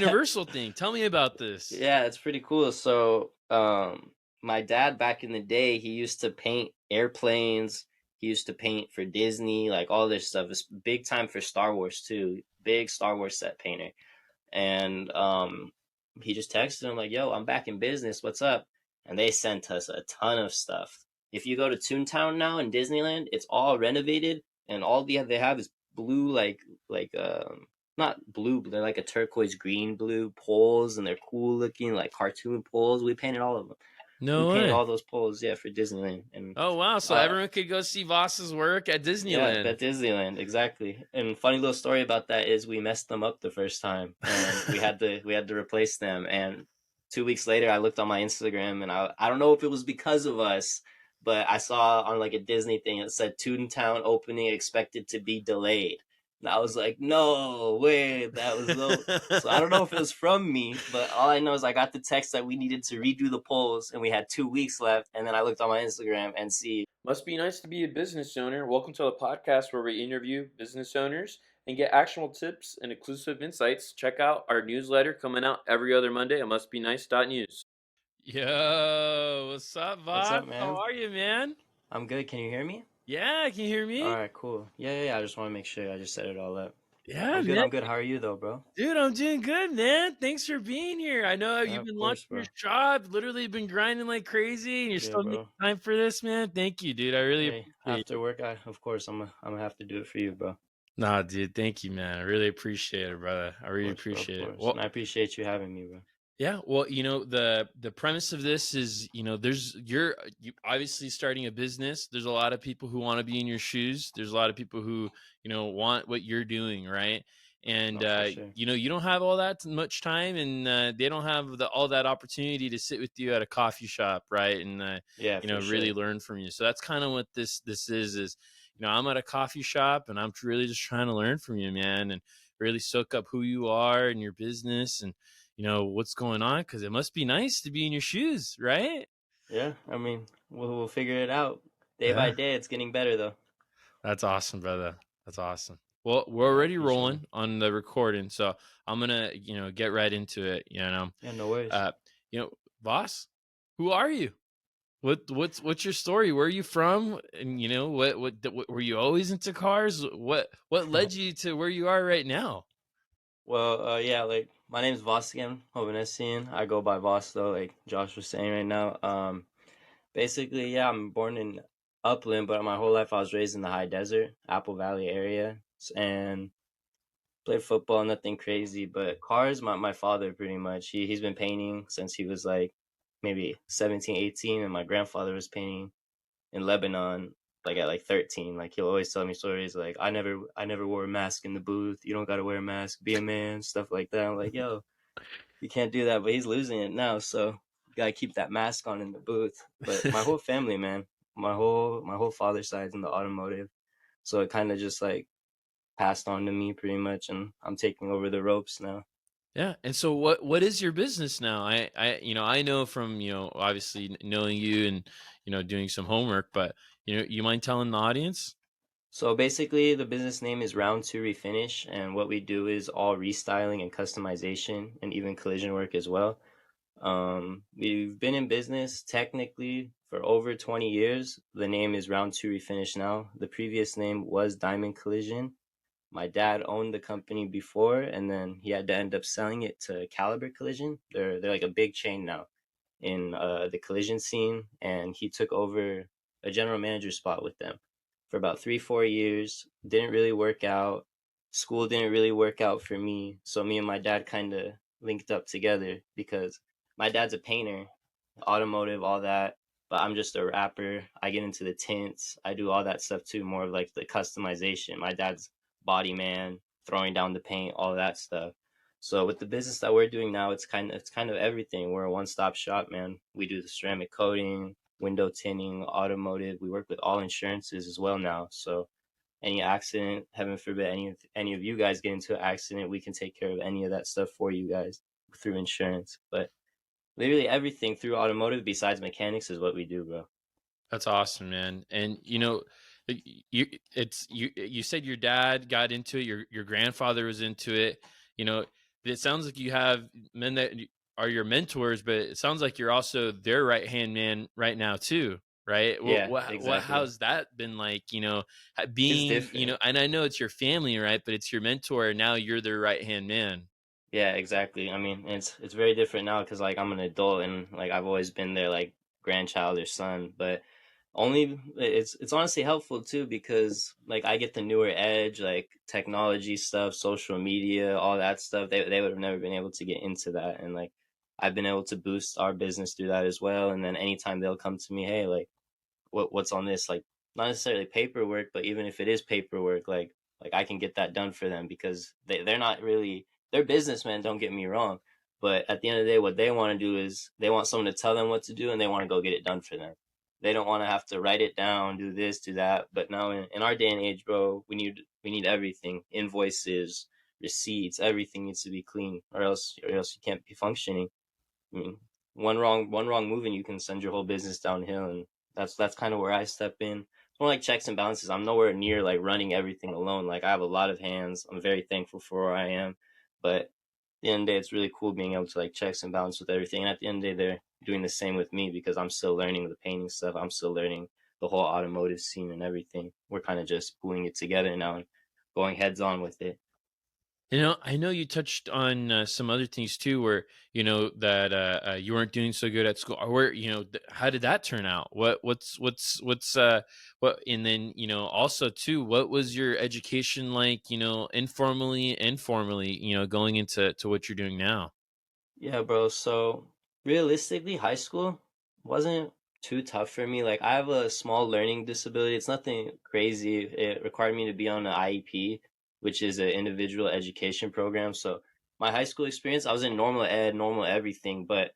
Universal thing. Tell me about this. Yeah, it's pretty cool. So, my dad back in the day, he used to paint airplanes. He used to paint for Disney, like all this stuff. It's big time for Star Wars too. Big Star Wars set painter. And he just texted him like, "Yo, I'm back in business. What's up?" And they sent us a ton of stuff. If you go to Toontown now in Disneyland, it's all renovated, and all they have is blue, like not blue, but they're like a turquoise green blue poles, and they're cool looking, like cartoon poles. We painted all of them. We No painted way. all those poles, yeah, for Disneyland, and Oh wow. So uh, everyone could go see Voss's work at yeah, Disneyland. at Disneyland, exactly. And funny little story about that is we messed them up the first time, and we had to replace them. And 2 weeks later, I looked on my Instagram, and I don't know if it was because of us, but I saw on like a Disney thing it said Toontown opening expected to be delayed, and I was like, no way, that was so I don't know if it was from me, but all I know is I got the text that we needed to redo the polls, and we had 2 weeks left, and then I looked on my Instagram and see. Must be nice to be a business owner. Welcome to the podcast where we interview business owners and get actionable tips and exclusive insights. Check out our newsletter coming out every other Monday at mustbenice.news. Yo, what's up, What's Voss? up, How man? are you, man? I'm good. Can you hear me? Yeah, can you hear All me? right, cool. Yeah. I just want to make sure I just set it all up. Yeah, I'm good. man. I'm good. How are you, though, bro? Dude, I'm doing good, man. Thanks for being here. I know Yeah, you've of been course, launching your bro. shop, literally been grinding like crazy, and you're Yeah, still making bro. time for this, man. Thank you, dude. I really Hey, appreciate it. after work, of course, I'm gonna have to do it for you, bro. Of Nah, dude, thank you, man. I really appreciate it, brother. I really course, bro. Of appreciate it. course. Well, And I appreciate you having me, bro. yeah, well, the premise of this is, you obviously starting a business. There's a lot of people who want to be in your shoes. There's a lot of people who, want what you're doing, right? And No, for sure. you don't have all that much time, and they don't have all that opportunity to sit with you at a coffee shop, right? And Yeah, for really sure. learn from you. So that's kind of what this is. I'm at a coffee shop, and I'm really just trying to learn from you, man, and really soak up who you are and your business, and what's going on, because it must be nice to be in your shoes, right? Yeah, I mean, we'll figure it out day by Yeah, day. It's getting better, though. that's awesome, brother. That's awesome. Well, we're Yeah, I already appreciate it. rolling on the recording, so I'm gonna get right into it. Yeah, no worries. uh Boss, who are you? What's your story? Where are you from? And what were you always into cars? What led you to where you are right now? Well, yeah, like my name's Vasken, Hovannesian. I go by Voss though, like Josh was saying right now. Basically, yeah, I'm born in Upland, but my whole life I was raised in the high desert, Apple Valley area, and played football, nothing crazy. But cars, my father pretty much. He's been painting since he was like maybe 17, 18, and my grandfather was painting in Lebanon like at like 13. Like he'll always tell me stories like I never wore a mask in the booth. You don't gotta wear a mask, be a man, stuff like that. I'm like, yo, you can't do that, but he's losing it now, so you gotta keep that mask on in the booth. But my whole family, man, my whole father's side's in the automotive, so it kind of just like passed on to me pretty much, and I'm taking over the ropes now. Yeah. And so what is your business now? I know from, obviously knowing you and, doing some homework, but you mind telling the audience? So basically, the business name is Round Two Refinish, and what we do is all restyling and customization, and even collision work as well. We've been in business technically for over 20 years. The name is Round Two Refinish now. The previous name was Diamond Collision. My dad owned the company before, and then he had to end up selling it to Caliber Collision. They're like a big chain now in the collision scene, and he took over a general manager spot with them for about 3 4 years. Didn't really work out. School didn't really work out for me, so me and my dad kind of linked up together because my dad's a painter, automotive, all that. But I'm just a rapper. I get into the tints. I do all that stuff too, more of like the customization. My dad's body man, throwing down the paint, all that stuff. So with the business that we're doing now, it's kind of everything. We're a one-stop shop, man. We do the ceramic coating, window tinting, automotive. We work with all insurances as well now. So any accident, heaven forbid, any of you guys get into an accident, we can take care of any of that stuff for you guys through insurance. But literally everything through automotive besides mechanics is what we do, bro. That's awesome, man. And you said your dad got into it, your grandfather was into it, you know, it sounds like you have men that are your mentors, but it sounds like you're also their right hand man right now too, right? Yeah, What exactly. how's that been like? It's Being different. and I know it's your family, right? But it's your mentor, and now you're their right hand man. Yeah, exactly. I mean, it's very different now because like I'm an adult and like I've always been their like grandchild or son, but only it's honestly helpful too because like I get the newer edge, like technology stuff, social media, all that stuff. They would have never been able to get into that, and like I've been able to boost our business through that as well. And then anytime they'll come to me, hey, like what's on this, like not necessarily paperwork, but even if it is paperwork, like I can get that done for them because they're not really, they're businessmen, don't get me wrong, but at the end of the day what they want to do is they want someone to tell them what to do and they want to go get it done for them. They don't want to have to write it down, do this, do that. But now in our day and age, bro, we need everything, invoices, receipts, everything needs to be clean, or else you can't be functioning. I mean, one wrong move and you can send your whole business downhill, and that's kind of where I step in. It's more like checks and balances. I'm nowhere near like running everything alone. Like I have a lot of hands. I'm very thankful for where I am, but at the end of the day, it's really cool being able to like checks and balance with everything. And at the end of the day, they're doing the same with me because I'm still learning the painting stuff. I'm still learning the whole automotive scene and everything. We're kind of just pulling it together now and going heads on with it. I know you touched on some other things too, where that you weren't doing so good at school. Or where how did that turn out? What? And then also too, what was your education like? Informally and formally. Going into what you're doing now. Yeah, bro. So realistically, high school wasn't too tough for me. Like I have a small learning disability. It's nothing crazy. It required me to be on an IEP, which is an individual education program. So my high school experience, I was in normal ed, normal everything, but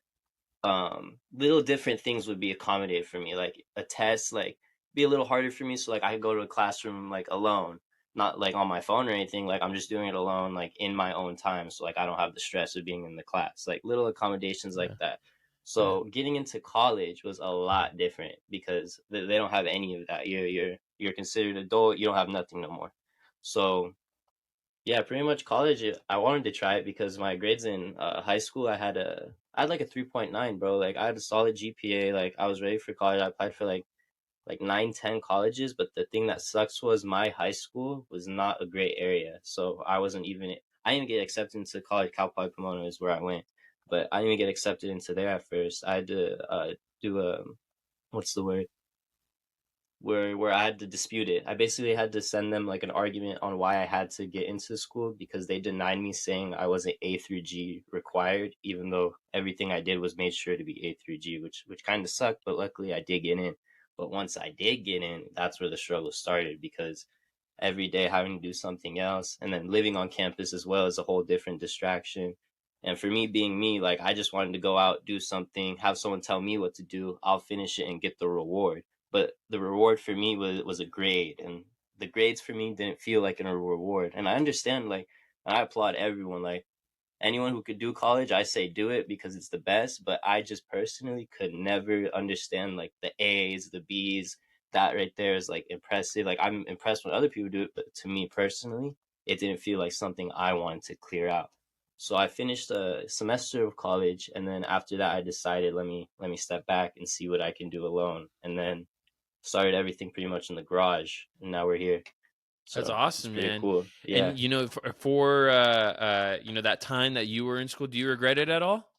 little different things would be accommodated for me, like a test like be a little harder for me, so like I could go to a classroom like alone, not like on my phone or anything, like I'm just doing it alone like in my own time, so like I don't have the stress of being in the class, like little accommodations like Yeah, that. yeah. So getting into college was a lot different because they don't have any of that. You're considered adult, you don't have nothing no more. So yeah, pretty much college. I wanted to try it because my grades in high school, I had like a 3.9, bro. Like I had a solid GPA. Like I was ready for college. I applied for like 9, 10 colleges, but the thing that sucks was my high school was not a great area, so I didn't get accepted into college. Cal Poly Pomona is where I went, but I didn't even get accepted into there at first. I had to do a, what's the word, where I had to dispute it. I basically had to send them like an argument on why I had to get into school because they denied me, saying I wasn't A through G required, even though everything I did was made sure to be A through G, which kind of sucked, but luckily I did get in. But once I did get in, that's where the struggle started because every day having to do something else and then living on campus as well is a whole different distraction. And for me being me, like I just wanted to go out, do something, have someone tell me what to do, I'll finish it and get the reward. But the reward for me was a grade, and the grades for me didn't feel like a reward. And I understand, like, and I applaud everyone, like anyone who could do college, I say do it because it's the best. But I just personally could never understand like the A's, the B's. That right there is like impressive. Like I'm impressed when other people do it, but to me personally, it didn't feel like something I wanted to clear out. So I finished a semester of college, and then after that, I decided let me step back and see what I can do alone, and then started everything pretty much in the garage, and now we're here. That's So it's awesome, pretty man. cool. Yeah. And that time that you were in school, do you regret it at all?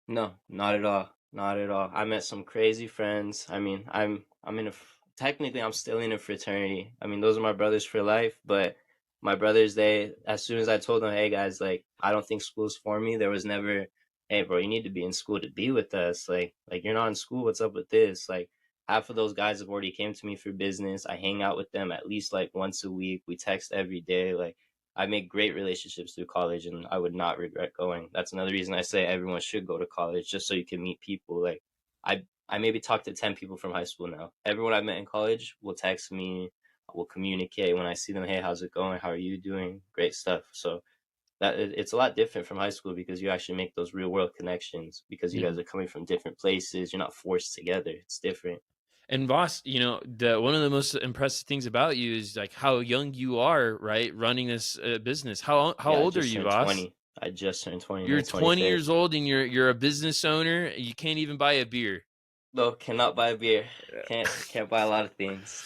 No, not at all. Not at all. I met some crazy friends. I mean, I'm in a technically I'm still in a fraternity. I mean, those are my brothers for life, but my brothers, they, as soon as I told them, "Hey guys, like I don't think school's for me." There was never, "Hey bro, you need to be in school to be with us." Like you're not in school, what's up with this? Like half of those guys have already came to me for business. I hang out with them at least like once a week. We text every day. Like I made great relationships through college, and I would not regret going. That's another reason I say everyone should go to college, just so you can meet people. Like I maybe talked to 10 people from high school now. Everyone I met in college will text me, will communicate when I see them. Hey, how's it going? How are you doing? Great stuff. So it's a lot different from high school because you actually make those real world connections because you Yeah. guys are coming from different places. You're not forced together. It's different. And boss, the one of the most impressive things about you is like how young you are, right? Running this business. How Yeah, I old are just you, turned boss? 20. I just turned 20 You're May 20 25th. years old and you're a business owner. You can't even buy a beer. No, cannot buy beer. Can't buy a lot of things.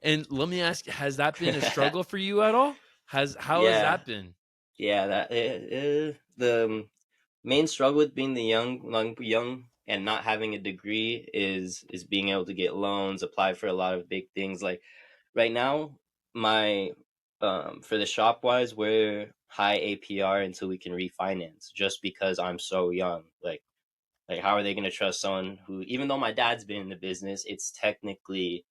And let me ask, has that been a struggle for you at all? How has Yeah, that been? yeah. The main struggle with being the young and not having a degree is being able to get loans, apply for a lot of big things. Like right now, my for the shop wise, we're high APR until we can refinance, just because I'm so young. Like, how are they going to trust someone who, even though my dad's been in the business, it's technically,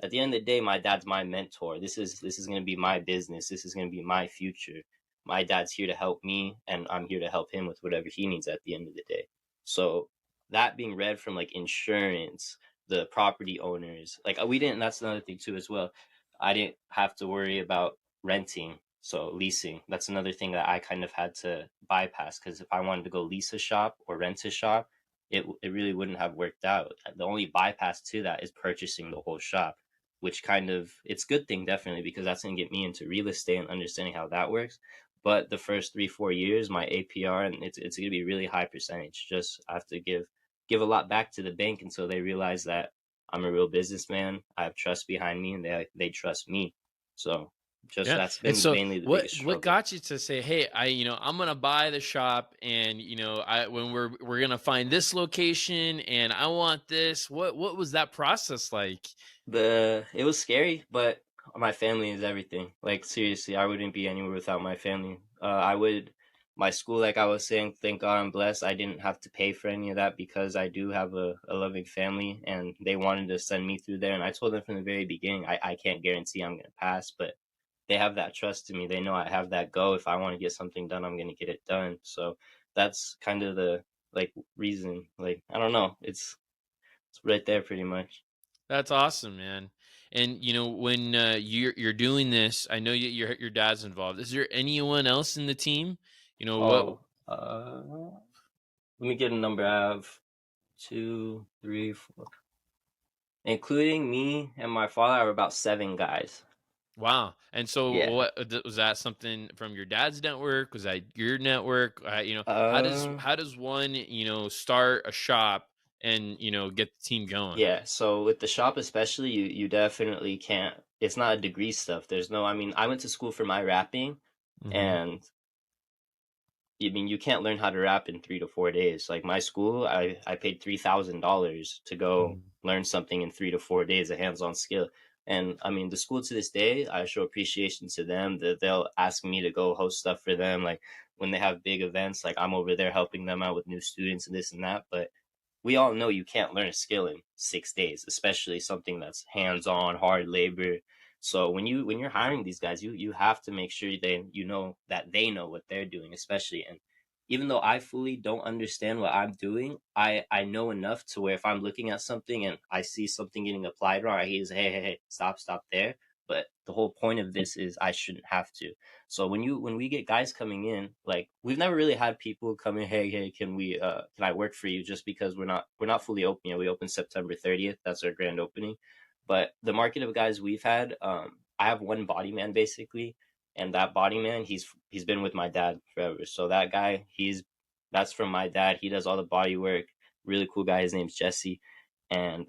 at the end of the day, my dad's my mentor. This is going to be my business. This is going to be my future. My dad's here to help me, and I'm here to help him with whatever he needs at the end of the day. So that being read from like insurance, the property owners, like we didn't. That's another thing too as well. I didn't have to worry about renting. So leasing, that's another thing that I kind of had to bypass, because if I wanted to go lease a shop or rent a shop, it really wouldn't have worked out. The only bypass to that is purchasing the whole shop, which kind of, it's a good thing definitely, because that's gonna get me into real estate and understanding how that works. But the first 3 4 years, my APR, and it's gonna be really high percentage. Just I have to give a lot back to the bank until they realize that I'm a real businessman. I have trust behind me, and they trust me. So just Yeah. that's And been so mainly the what biggest what struggle. got you to say, "Hey, I'm going to buy the shop and, I when we're going to find this location and I want this." What was that process like? The It was scary, but my family is everything. Like seriously, I wouldn't be anywhere without my family. I would My school, like I was saying, thank God I'm blessed. I didn't have to pay for any of that because I do have a loving family, and they wanted to send me through there. And I told them from the very beginning, I can't guarantee I'm gonna pass, but they have that trust in me. They know I have that go. If I want to get something done, I'm gonna get it done. So that's kind of the like reason. Like I don't know, it's right there pretty much. That's awesome, man. And when you're doing this, I know your dad's involved. Is there anyone else in the team? What? Oh, let me get a number. I have two, three, four, including me and my father. I have about 7 guys. Wow. And so Yeah. was that something from your dad's network? Was that your network? How does Uh, one, start a shop and, get the team going? yeah. So with the shop, especially, you definitely can't. It's not a degree stuff. There's no. I mean, I went to school for my rapping, Mhm. and I mean, you can't learn how to rap in 3 to 4 days. Like my school, I paid $3,000 to go Mhm. learn something in 3 to 4 days, a hands-on skill. And I mean, the school to this day, I show appreciation to them that they'll ask me to go host stuff for them. Like when they have big events, like I'm over there helping them out with new students and this and that. But we all know you can't learn a skill in 6 days, especially something that's hands-on, hard labor. So when you're hiring these guys, you have to make sure you know that they know what they're doing, especially. And even though I fully don't understand what I'm doing, I know enough to where if I'm looking at something and I see something getting applied wrong, I hear, hey, stop there. But the whole point of this is I shouldn't have to. So when we get guys coming in, like we've never really had people come in, hey, can I work for you, just because we're not fully open yet. We open September 30th. That's our grand opening. But the market of guys we've had, I have one body man basically, and that body man, he's been with my dad forever. So that guy, that's from my dad. He does all the body work. Really cool guy. His name's Jesse. And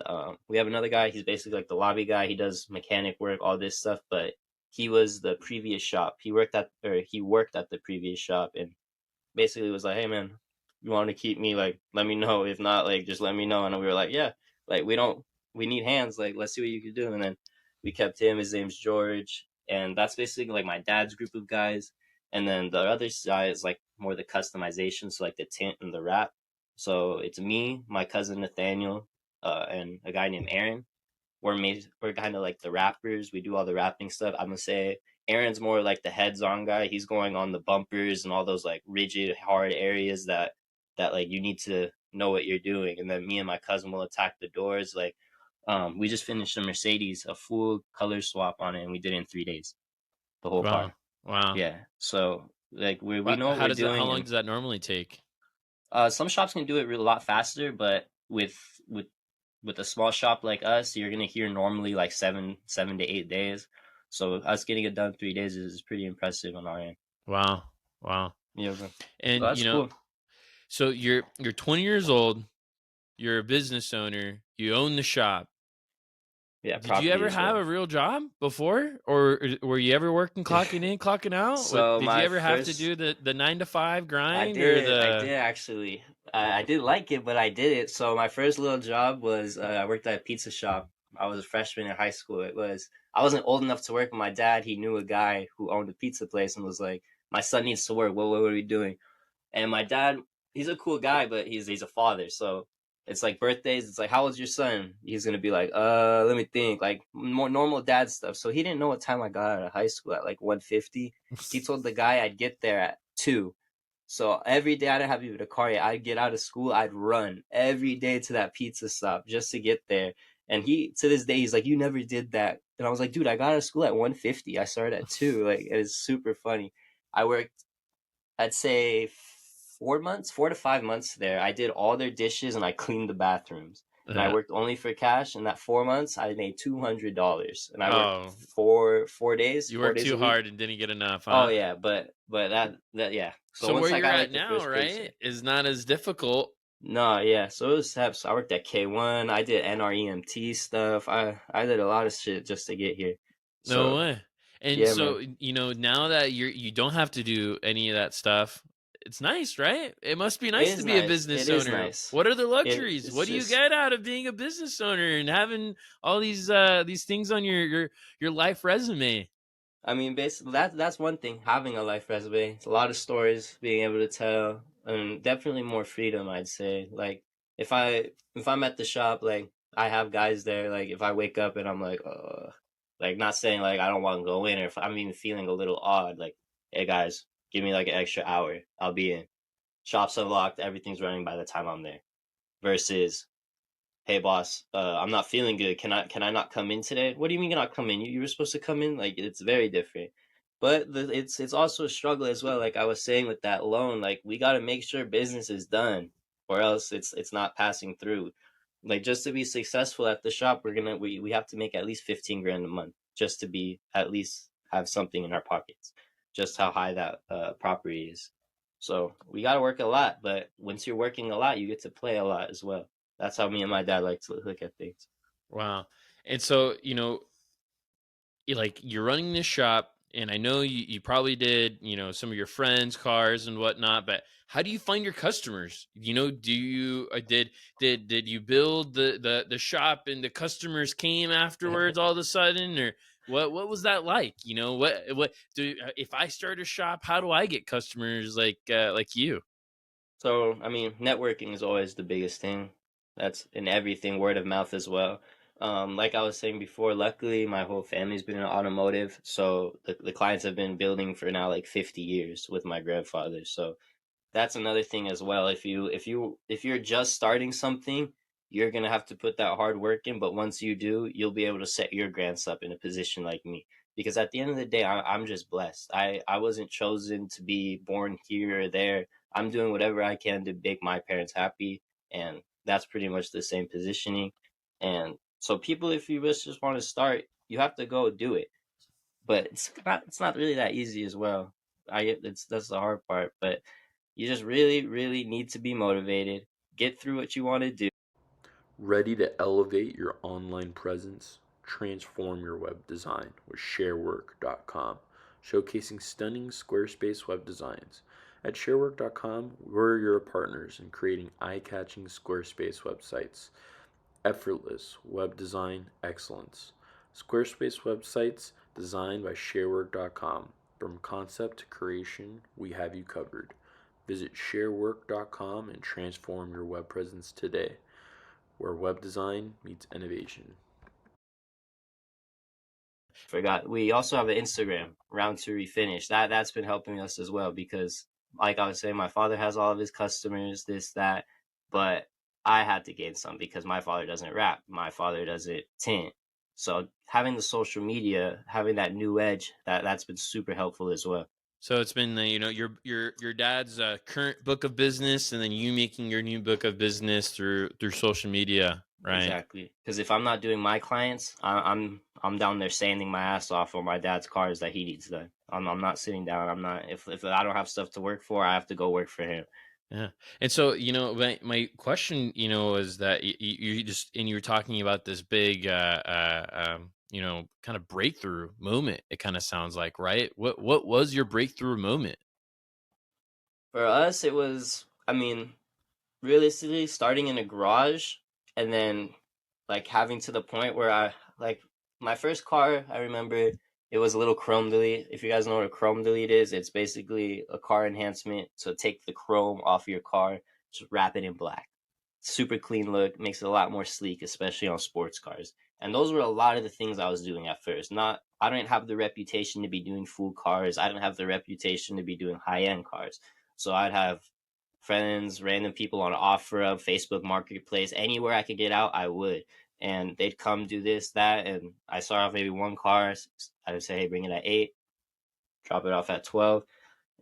we have another guy. He's basically like the lobby guy. He does mechanic work, all this stuff. But he was the previous shop. He worked at the previous shop, and basically was like, "Hey man, you want to keep me? Like, let me know. If not, like, just let me know." And we were like, "Yeah, like we need hands. Like, let's see what you can do." And then we kept him. His name's George, and that's basically like my dad's group of guys. And then the other side is like more the customization, so like the tint and the wrap. So it's me, my cousin Nathaniel, and a guy named Aaron. We're kind of like the rappers. We do all the rapping stuff. I'm gonna say Aaron's more like the heads on guy. He's going on the bumpers and all those like rigid, hard areas that like you need to know what you're doing. And then me and my cousin will attack the doors. Like we just finished a Mercedes, a full color swap on it, and we did it in 3 days, the whole car. Wow. Wow. Yeah. So like we know what How we're does that how doing, long and does that normally take? some shops can do it a lot faster, but with a small shop like us, you're gonna hear normally like 7 to 8 days. So us getting it done 3 days is pretty impressive on our end. Wow. Wow. Yeah, bro. And Well, that's cool. so you're 20 years old, you're a business owner, you own the shop. Yeah, Did you property ever as have well. a real job before, or were you ever working, clocking in, clocking out? So Did you my ever have to first, do the 9 to 5 I grind or did, I the? did actually. I didn't like it, but I did it. So my first little job was I worked at a pizza shop. I was a freshman in high school. I wasn't old enough to work, but my dad, he knew a guy who owned a pizza place and was like, "My son needs to work. What are we doing?" And my dad, he's a cool guy, but he's a father. So it's like birthdays. It's like, how old's your son? He's gonna be like, let me think, like more normal dad stuff. So he didn't know what time I got out of high school at like 1:50. He told the guy I'd get there at 2. So every day I didn't have even a car yet. I'd get out of school, I'd run every day to that pizza stop just to get there. And he, to this day, he's like, "You never did that." And I was like, "Dude, I got out of school at 1:50. I started at 2." Like, it is super funny. I worked, I'd say 4 months, 4 to 5 months there. I did all their dishes and I cleaned the bathrooms. And I Yeah. worked only for cash. And that 4 months, I made $200. And I worked Oh, four days, you four worked days too a week. hard and didn't get enough, Oh huh? yeah, but that yeah. So So where once I you're got at like the now, first right, paycheck, is not as difficult. no, yeah. So it was steps. I worked at K1. I did NREMT stuff. I did a lot of shit just to get here. No So way. And yeah, man. so, now that you don't have to do any of that stuff, it's nice, right? It must be It nice to is be a nice. business It is owner. nice. What are the luxuries? It's What do you just, get out of being a business owner and having all these things on your life resume? I mean, basically that's one thing. Having a life resume, it's a lot of stories being able to tell, and definitely more freedom. I'd say. Like if I'm at the shop, like I have guys there. Like if I wake up and I'm like not saying like I don't want to go in, or if I'm even feeling a little odd, like, "Hey guys, give me like an extra hour. I'll be in. Shop's unlocked. Everything's running by the time I'm there." Versus, "Hey boss, I'm not feeling good. Can I not come in today?" "What do you mean you're not come in? You were supposed to come in." Like, it's very different. But it's also a struggle as well. Like I was saying with that loan, like we got to make sure business is done, or else it's not passing through. Like just to be successful at the shop, we have to make at least 15 grand a month just to be at least have something in our pockets. Just how high that property is. So we got to work a lot, but once you're working a lot, you get to play a lot as well. That's how me and my dad like to look at things. Wow. And so, you're running this shop, and I know you probably did, some of your friends' cars and whatnot, but how do you find your customers? Do you did you build the shop and the customers came afterwards all of a sudden, or what was that like? What do if I start a shop, how do I get customers like you? So, I mean, networking is always the biggest thing. That's in everything, word of mouth as well. Like I was saying before, luckily my whole family's been in automotive, so the clients have been building for now like 50 years with my grandfather. So that's another thing as well. If you're just starting something, you're gonna have to put that hard work in. But once you do, you'll be able to set your grants up in a position like me. Because at the end of the day, I'm just blessed. I wasn't chosen to be born here or there. I'm doing whatever I can to make my parents happy, and that's pretty much the same positioning. And so, people, if you just want to start, you have to go do it. But it's not really that easy as well. That's the hard part, but you just really, really need to be motivated, get through what you want to do. Ready to elevate your online presence? Transform your web design with sharework.com, showcasing stunning Squarespace web designs. At sharework.com, we're your partners in creating eye catching Squarespace websites. Effortless web design excellence. Squarespace websites designed by sharework.com. From concept to creation, we have you covered. Visit sharework.com and transform your web presence today, where web design meets innovation. Forgot. We also have an Instagram, Round to Refinish. That's been helping us as well because, like I was saying, my father has all of his customers, this, that, but I had to gain some because my father doesn't rap, my father doesn't tint. So having the social media, having that new edge, that's been super helpful as well. So it's been your dad's current book of business, and then you making your new book of business through social media, right? Exactly. Because if I'm not doing my clients, I'm down there sanding my ass off on my dad's cars that he needs done. I'm not sitting down. I'm not, if I don't have stuff to work for, I have to go work for him. Yeah. And so, my question, is that you just, and you were talking about this big, kind of breakthrough moment. It kind of sounds like, right? What was your breakthrough moment? For us, it was, I mean, realistically, starting in a garage and then like having to the point where like my first car, I remember it was a little chrome delete. If you guys know what a chrome delete is, it's basically a car enhancement. So take the chrome off your car, just wrap it in black. Super clean look, makes it a lot more sleek, especially on sports cars. And those were a lot of the things I was doing at first. Not, I didn't have the reputation to be doing full cars. I didn't have the reputation to be doing high end cars. So I'd have friends, random people on OfferUp, Facebook Marketplace, anywhere I could get out, I would. And they'd come do this, that, and I start off maybe one car. I would say, hey, bring it at 8, drop it off at 12.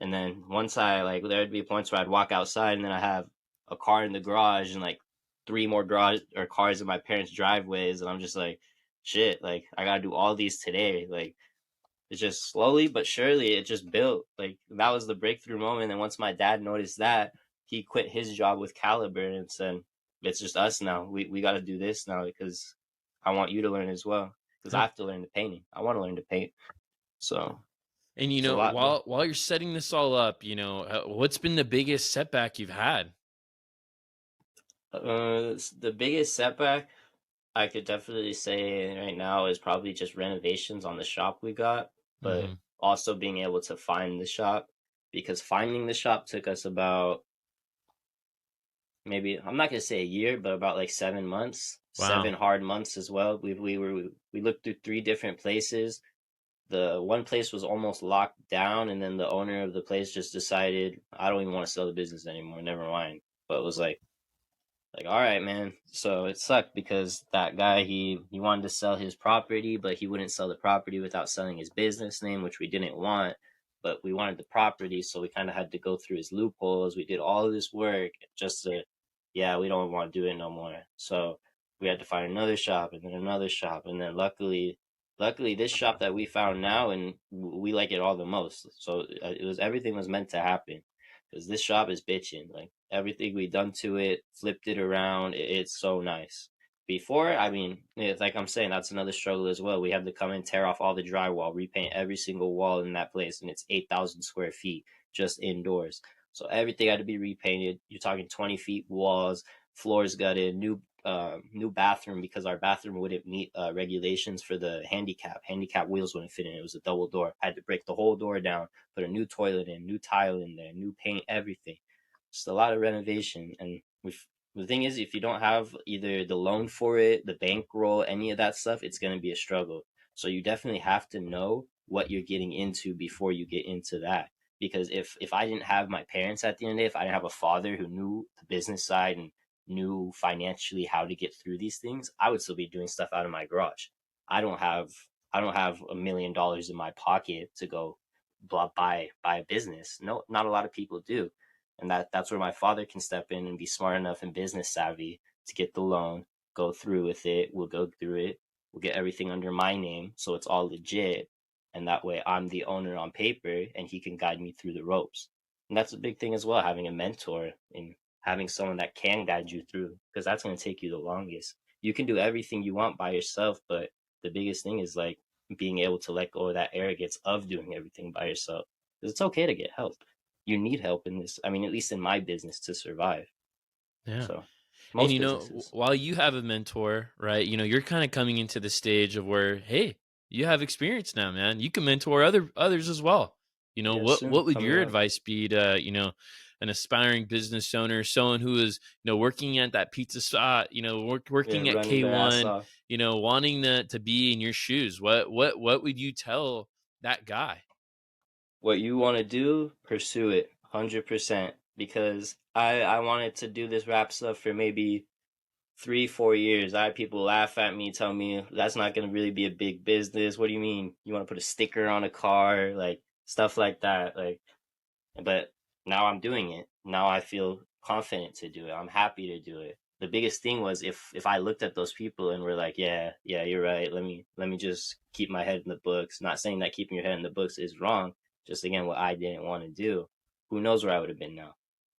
And then once there'd be points where I'd walk outside and then I have a car in the garage and like 3 more garage or cars in my parents' driveways. And I'm just like, shit, like I gotta do all these today. Like it's just slowly but surely it just built. Like that was the breakthrough moment. And once my dad noticed that, he quit his job with Caliber and said, it's just us now. We got to do this now because I want you to learn as well. Because I Yeah. have to learn the painting. I want to learn to paint. So And it's a lot. while you're setting this all up, what's been the biggest setback you've had? The biggest setback I could definitely say right now is probably just renovations on the shop we got, but Hmm. also being able to find the shop because finding the shop took us about maybe I'm not gonna say a year, but about like 7 months, Wow. 7 hard months as well. We looked through 3 different places. The one place was almost locked down, and then the owner of the place just decided I don't even want to sell the business anymore. Never mind. But it was like all right, man. So it sucked because that guy he wanted to sell his property, but he wouldn't sell the property without selling his business name, which we didn't want. But we wanted the property, so we kind of had to go through his loopholes. We did all of this work just to, yeah, we don't want to do it no more. So we had to find another shop and then another shop, and then luckily this shop that we found now, and we like it all the most. So it was everything was meant to happen because this shop is bitching. Like everything we done to it, flipped it around. It's so nice. Before, I mean, it's like I'm saying, that's another struggle as well. We have to come and tear off all the drywall, repaint every single wall in that place, and it's 8,000 square feet just indoors. So everything had to be repainted. You're talking 20 feet walls, floors gutted, new bathroom because our bathroom wouldn't meet regulations for the handicap. Handicap wheels wouldn't fit in. It was a double door. I had to break the whole door down, put a new toilet in, new tile in there, new paint, everything. Just a lot of renovation. And the thing is, if you don't have either the loan for it, the bankroll, any of that stuff, it's going to be a struggle. So you definitely have to know what you're getting into before you get into that. Because if I didn't have my parents at the end of the day, if I didn't have a father who knew the business side and knew financially how to get through these things, I would still be doing stuff out of my garage. I don't have I don't have $1 million in my pocket to go buy a business. No, not a lot of people do, and that's where my father can step in and be smart enough and business savvy to get the loan, go through with it. We'll go through it. We'll get everything under my name, so it's all legit, and that way I'm the owner on paper, and he can guide me through the ropes. And that's a big thing as well, having a mentor and having someone that can guide you through, because that's going to take you the longest. You can do everything you want by yourself, but the biggest thing is like being able to let go of that arrogance of doing everything by yourself. Because it's okay to get help. You need help in this. I mean, at least in my business to survive. Yeah. So, And most businesses. while you have a mentor, right? You're kind of coming into the stage of where, hey, you have experience now, man. You can mentor others as well. Yeah, soon What would coming your up. advice be to, an aspiring business owner, someone who is, working at that pizza spot, Yeah, working at running their ass K1, off. wanting to be in your shoes? What would you tell that guy? What you want to do, pursue it 100%. Because I wanted to do this rap stuff for maybe 3, 4 years. I had people laugh at me, tell me that's not going to really be a big business. What do you mean? You want to put a sticker on a car? Like stuff like that. Like, but now I'm doing it. Now I feel confident to do it. I'm happy to do it. the biggest thing was if I looked at those people and were like, yeah, you're right. Let me just keep my head in the books. Not saying that keeping your head in the books is wrong. Just again, what I didn't want to do. Who knows where I would have been now?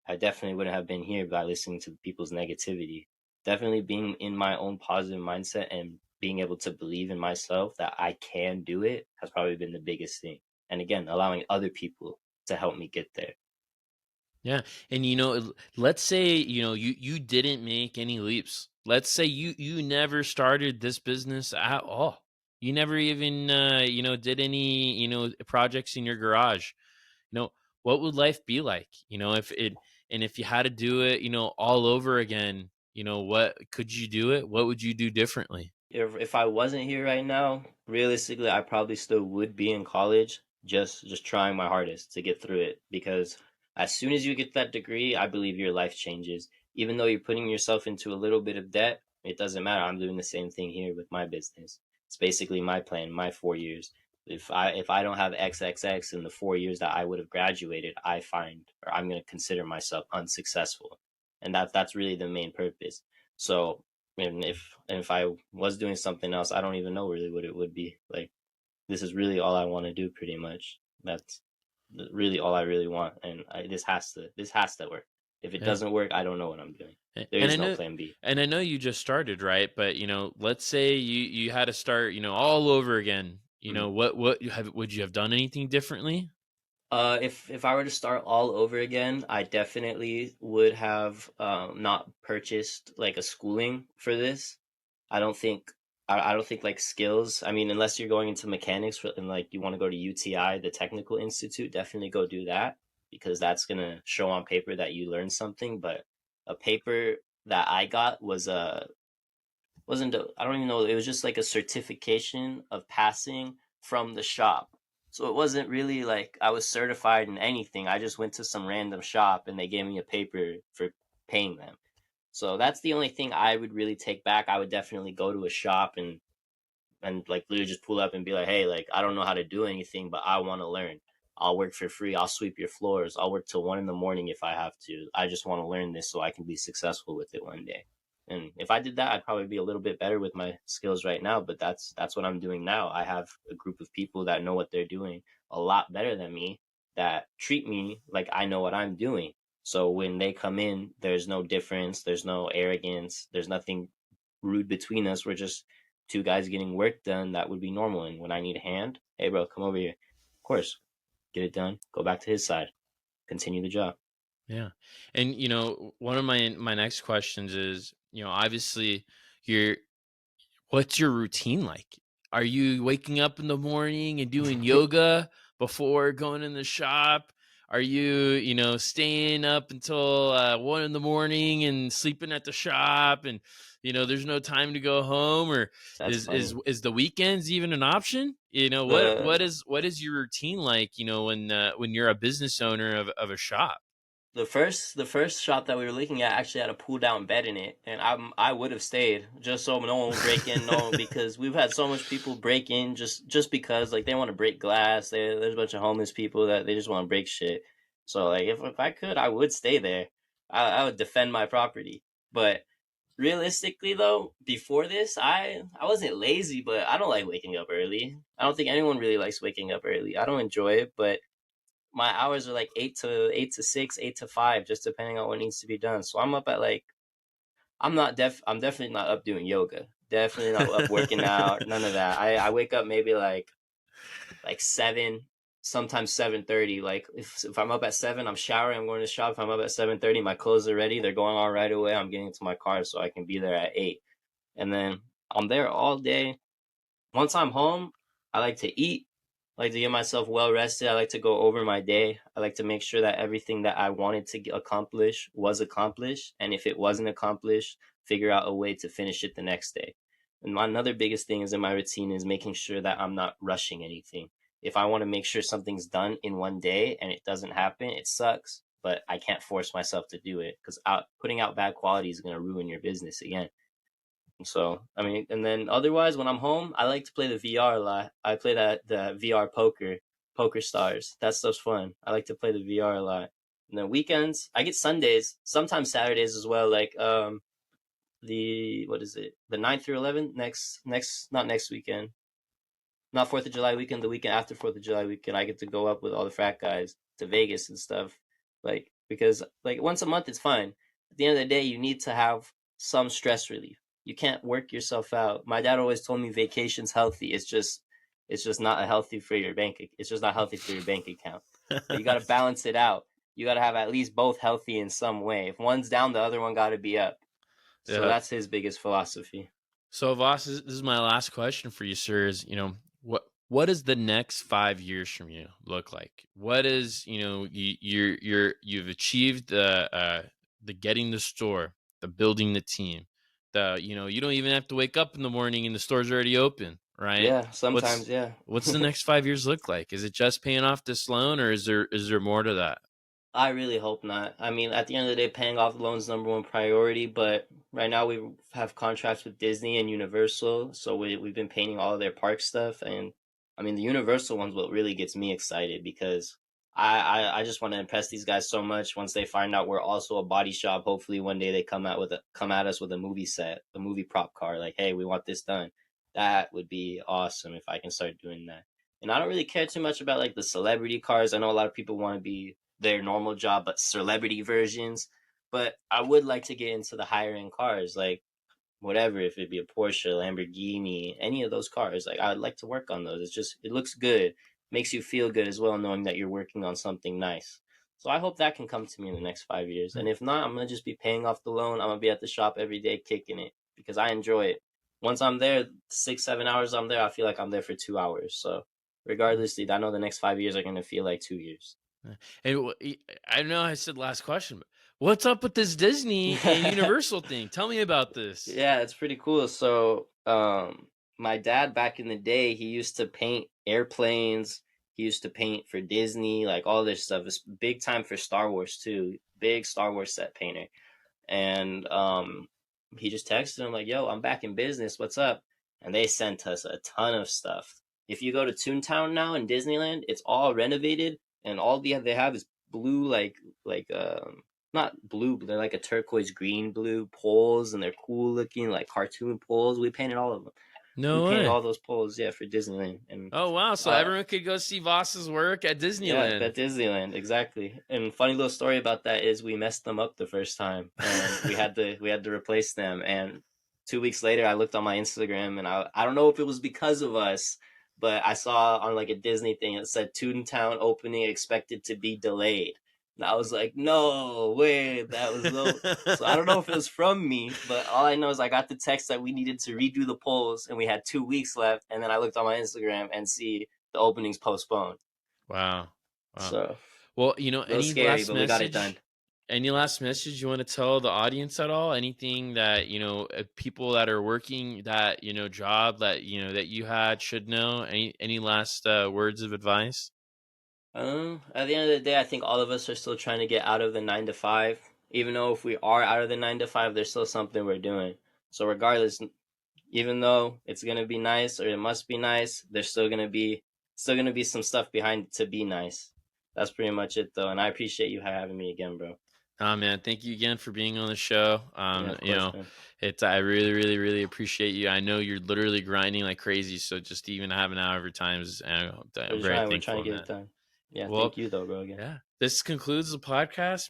I definitely wouldn't have been here by listening to people's negativity. Definitely being in my own positive mindset and being able to believe in myself that I can do it has probably been the biggest thing. And again, allowing other people to help me get there. Yeah. And let's say, you didn't make any leaps. Let's say you never started this business at all. You never even did any, projects in your garage. You know, what would life be like? If you had to do it, all over again, what could you do it? What would you do differently? If I wasn't here right now, realistically, I probably still would be in college, just trying my hardest to get through it. Because as soon as you get that degree, I believe your life changes. Even though you're putting yourself into a little bit of debt, it doesn't matter. I'm doing the same thing here with my business. It's basically my plan, my 4 years. If I don't have XXX in the 4 years that I would have graduated, I find or I'm gonna consider myself unsuccessful, and that's really the main purpose. So and if I was doing something else, I don't even know really what it would be. Like, this is really all I want to do, pretty much. That's really all I really want, and this has to work. If it Yeah. doesn't work, I don't know what I'm doing. There And is no plan B. I know you just started, right? But let's say you had to start, all over again. Mhm. Would you have done anything differently? If I were to start all over again, I definitely would have not purchased like a schooling for this. I don't think I don't think like skills. I mean, unless you're going into mechanics and like you want to go to UTI, the Technical Institute, definitely go do that because that's gonna show on paper that you learned something. But a paper that I got was wasn't I don't even know, it was just like a certification of passing from the shop. So it wasn't really like I was certified in anything. I just went to some random shop and they gave me a paper for paying them. So that's the only thing I would really take back. I would definitely go to a shop and like literally just pull up and be like, hey, like I don't know how to do anything, but I want to learn. I'll work for free. I'll sweep your floors. I'll work till 1 in the morning if I have to. I just want to learn this so I can be successful with it one day. And if I did that, I'd probably be a little bit better with my skills right now. But that's what I'm doing now. I have a group of people that know what they're doing a lot better than me that treat me like I know what I'm doing. So when they come in, there's no difference. There's no arrogance. There's nothing rude between us. We're just two guys getting work done that would be normal. And when I need a hand, hey, bro, come over here. Of course, get it done. Go back to his side. Continue the job. Yeah. And one of my next questions is, obviously you're what's your routine like? Are you waking up in the morning and doing yoga before going in the shop? Are you, staying up until 1 in the morning and sleeping at the shop, and there's no time to go home? Or That's is funny. is the weekends even an option? The What is your routine like? When you're a business owner of a shop. the first shop that we were looking at actually had a pull down bed in it, and I would have stayed just so no one would break in. No, because we've had so much people break in just because like they want to break glass. There's a bunch of homeless people that they just want to break shit. So like if I could, I would stay there. I would defend my property. But realistically though, before this, I wasn't lazy, but I don't like waking up early. I don't think anyone really likes waking up early. I don't enjoy it, but my hours are like 8 to 6, 8 to 5, just depending on what needs to be done. So I'm up at like I'm definitely not up doing yoga. Definitely not up working out. None of that. I wake up maybe like 7, sometimes 7:30. Like if I'm up at 7, I'm showering, I'm going to the shop. If I'm up at 7:30, my clothes are ready. They're going on right away. I'm getting into my car so I can be there at 8. And then I'm there all day. Once I'm home, I like to eat. I like to get myself well rested. I like to go over my day. I like to make sure that everything that I wanted to accomplish was accomplished. And if it wasn't accomplished, figure out a way to finish it the next day. And another biggest thing is in my routine is making sure that I'm not rushing anything. If I want to make sure something's done in one day and it doesn't happen, it sucks. But I can't force myself to do it because putting out bad quality is going to ruin your business again. So, I mean, and then otherwise, when I'm home, I like to play the VR a lot. I play the VR poker stars. That stuff's fun. I like to play the VR a lot. And then weekends, I get Sundays, sometimes Saturdays as well. Like, what is it? The 9th through 11th, not next weekend. Not 4th of July weekend, the weekend after 4th of July weekend, I get to go up with all the frat guys to Vegas and stuff. Like, because like once a month it's fine. At the end of the day, you need to have some stress relief. You can't work yourself out. My dad always told me vacation's healthy. It's just not healthy for your bank. It's just not healthy for your bank account. But you got to balance it out. You got to have at least both healthy in some way. If one's down, the other one got to be up. So Yeah. that's his biggest philosophy. So Voss, this is my last question for you, sir. Is what does the next 5 years from you look like? What is you've achieved the getting the store, the building the team, you don't even have to wake up in the morning and the store's already open, right? Yeah, sometimes, yeah. What's the next 5 years look like? Is it just paying off this loan, or is there more to that? I really hope not. I mean, at the end of the day, paying off the loan's number one priority, but right now we have contracts with Disney and Universal, so we've been painting all of their park stuff, and I mean, the Universal one's what really gets me excited because I just want to impress these guys so much. Once they find out we're also a body shop, hopefully one day they come at us with a movie set, a movie prop car, like, hey, we want this done. That would be awesome if I can start doing that. And I don't really care too much about like the celebrity cars. I know a lot of people want to be their normal job, but celebrity versions. But I would like to get into the higher end cars, like whatever, if it be a Porsche, Lamborghini, any of those cars. Like I would like to work on those. It looks good, makes you feel good as well, knowing that you're working on something nice. So I hope that can come to me in the next 5 years. And if not, I'm gonna just be paying off the loan. I'm gonna be at the shop every day kicking it because I enjoy it. Once I'm there, 6, 7 hours I'm there, I feel like I'm there for 2 hours. So regardless, I know the next 5 years are gonna feel like 2 years. And I know I said last question, but what's up with this Disney and Universal thing? Tell me about this. Yeah, it's pretty cool. So, my dad back in the day, he used to paint airplanes. He used to paint for Disney, like all this stuff. It's big time for Star Wars too. Big Star Wars set painter. And he just texted him like, "Yo, I'm back in business. What's up?" And they sent us a ton of stuff. If you go to Toontown now in Disneyland, it's all renovated, and all they have is blue, like not blue, but they're like a turquoise green blue poles, and they're cool looking, like cartoon poles. We painted all of them. We No painted way. all those poles, yeah, for Disneyland. And Oh wow! So everyone could go see Voss's work at yeah, Disneyland. at Disneyland, exactly. And funny little story about that is we messed them up the first time, and we had to replace them. And 2 weeks later, I looked on my Instagram, and I don't know if it was because of us, but I saw on like a Disney thing it said Toontown opening expected to be delayed. And I was like, no way, that was no. So I don't know if it was from me, but all I know is I got the text that we needed to redo the polls, and we had 2 weeks left. And then I looked on my Instagram and see the openings postponed. Wow. So Well, a little any scary, last but we got it done. message? Any last message you want to tell the audience at all? Anything that people that are working that job that that you had should know? Any last words of advice? At the end of the day, I think all of us are still trying to get out of the 9 to 5. Even though if we are out of the 9 to 5, there's still something we're doing. So regardless, even though it's gonna be nice or it must be nice, there's still gonna be some stuff behind to be nice. That's pretty much it, though. And I appreciate you having me again, bro. Man, thank you again for being on the show. Yeah, of course, man. I really, really, really appreciate you. I know you're literally grinding like crazy, so just to even have an hour of your time is I'm very We're trying thankful, to get man. it done. Yeah, Well, thank you though, bro. Again. yeah, this concludes the podcast.